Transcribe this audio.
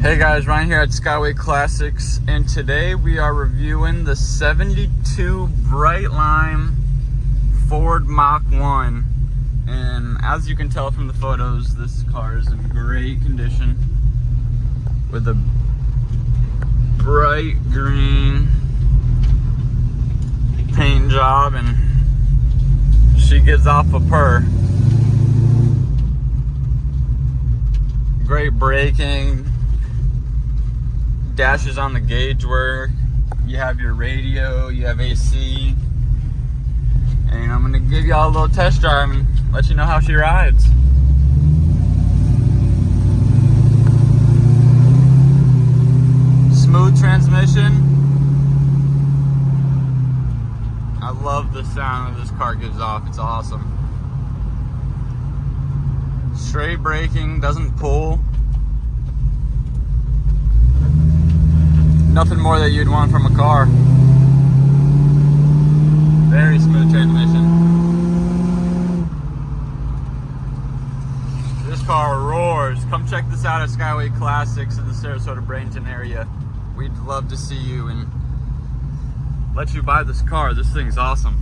Hey guys, Ryan here at Skyway Classics, and today we are reviewing the 72 Bright Lime Ford Mach 1. And as you can tell from the photos, this car is in great condition with a bright green paint job, and she gives off a purr. Great braking. Dashes on the gauge work. You have your radio, you have AC. And I'm gonna give y'all a little test drive and let you know how she rides. Smooth transmission. I love the sound that this car gives off. It's awesome. Straight braking, doesn't pull. Nothing more that you'd want from a car. Very smooth transmission. This car roars. Come check this out at Skyway Classics in the Sarasota Bradenton area. We'd love to see you and let you buy this car. This thing's awesome.